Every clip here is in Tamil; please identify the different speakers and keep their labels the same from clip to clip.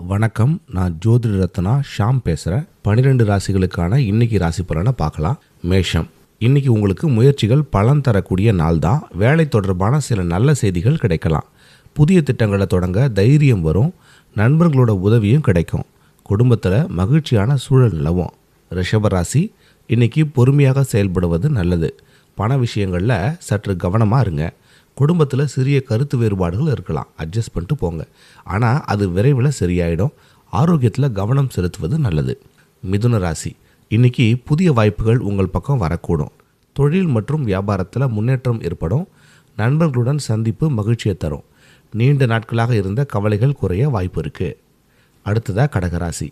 Speaker 1: வணக்கம். நான் ஜோதிட ரத்னா ஷாம் பேசுகிறேன். 12 ராசிகளுக்கான இன்னைக்கு ராசி பலனை பார்க்கலாம். மேஷம், இன்னைக்கு உங்களுக்கு முயற்சிகள் பலன் தரக்கூடிய நாள் தான். வேலை தொடர்பான சில நல்ல செய்திகள் கிடைக்கலாம். புதிய திட்டங்களை தொடங்க தைரியம் வரும். நண்பர்களோட உதவியும் கிடைக்கும். குடும்பத்தில் மகிழ்ச்சியான சூழல் நிலவும். ரிஷபராசி, இன்னைக்கு பொறுமையாக செயல்படுவது நல்லது. பண விஷயங்களில் சற்று கவனமாக இருங்க. குடும்பத்தில் சிறிய கருத்து வேறுபாடுகள் இருக்கலாம், அட்ஜஸ்ட் பண்ணிட்டு போங்க. ஆனால் அது விரைவில் சரியாயிடும். ஆரோக்கியத்தில் கவனம் செலுத்துவது நல்லது. மிதுன ராசி, இன்னைக்கு புதிய வாய்ப்புகள் உங்கள் பக்கம் வரக்கூடும். தொழில் மற்றும் வியாபாரத்தில் முன்னேற்றம் ஏற்படும். நண்பர்களுடன் சந்திப்பு மகிழ்ச்சியை தரும். நீண்ட நாட்களாக இருந்த கவலைகள் குறைய வாய்ப்பு இருக்குது. அடுத்ததாக கடகராசி,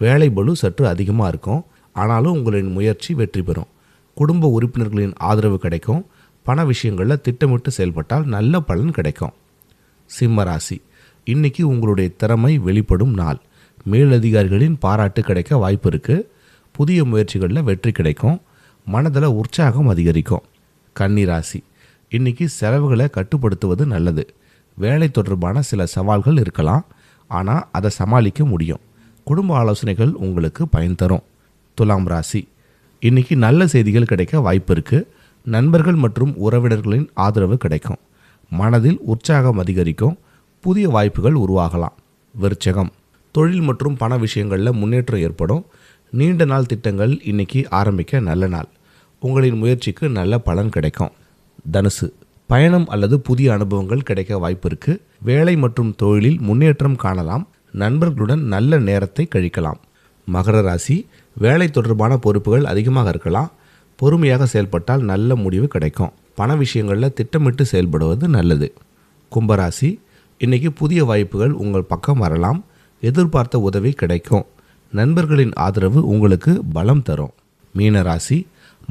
Speaker 1: வேலை பளு சற்று அதிகமாக இருக்கும். ஆனாலும் உங்களின் முயற்சி வெற்றி பெறும். குடும்ப உறுப்பினர்களின் ஆதரவு கிடைக்கும். பண விஷயங்களில் திட்டமிட்டு செயல்பட்டால் நல்ல பலன் கிடைக்கும். சிம்ம ராசி, இன்னைக்கு உங்களுடைய திறமை வெளிப்படும் நாள். மேலதிகாரிகளின் பாராட்டு கிடைக்க வாய்ப்பு இருக்குது. புதிய முயற்சிகளில் வெற்றி கிடைக்கும். மனதில் உற்சாகம் அதிகரிக்கும். கன்னி ராசி, இன்னைக்கு செலவுகளை கட்டுப்படுத்துவது நல்லது. வேலை தொடர்பான சில சவால்கள் இருக்கலாம், ஆனால் அதை சமாளிக்க முடியும். குடும்ப ஆலோசனைகள் உங்களுக்கு பயன் தரும். துலாம் ராசி, இன்னைக்கு நல்ல செய்திகள் கிடைக்க வாய்ப்பு இருக்குது. நண்பர்கள் மற்றும் உறவினர்களின் ஆதரவு கிடைக்கும். மனதில் உற்சாகம் அதிகரிக்கும். புதிய வாய்ப்புகள் உருவாகலாம். விருச்சகம், தொழில் மற்றும் பண விஷயங்களில் முன்னேற்றம் ஏற்படும். நீண்ட நாள் திட்டங்கள் இன்னைக்கு ஆரம்பிக்க நல்ல நாள். உங்களின் முயற்சிக்கு நல்ல பலன் கிடைக்கும். தனுசு, பயணம் அல்லது புதிய அனுபவங்கள் கிடைக்க வாய்ப்பு இருக்குது. வேலை மற்றும் தொழிலில் முன்னேற்றம் காணலாம். நண்பர்களுடன் நல்ல நேரத்தை கழிக்கலாம். மகர ராசி, வேலை தொடர்பான பொறுப்புகள் அதிகமாக இருக்கலாம். பொறுமையாக செயல்பட்டால் நல்ல முடிவு கிடைக்கும். பண விஷயங்களில் திட்டமிட்டு செயல்படுவது நல்லது. கும்பராசி, இன்னைக்கு புதிய வாய்ப்புகள் உங்கள் பக்கம் வரலாம். எதிர்பார்த்த உதவி கிடைக்கும். நண்பர்களின் ஆதரவு உங்களுக்கு பலம் தரும். மீனராசி,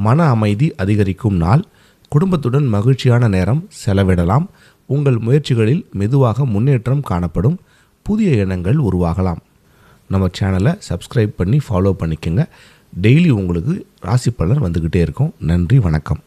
Speaker 1: மன அமைதி அதிகரிக்கும் நாள். குடும்பத்துடன் மகிழ்ச்சியான நேரம் செலவிடலாம். உங்கள் முயற்சிகளில் மெதுவாக முன்னேற்றம் காணப்படும். புதிய எண்ணங்கள் உருவாகலாம். நம்ம சேனலை சப்ஸ்கிரைப் பண்ணி ஃபாலோ பண்ணிக்கோங்க. டெய்லி உங்களுக்கு ராசி பலன் வந்துக்கிட்டே இருக்கும். நன்றி, வணக்கம்.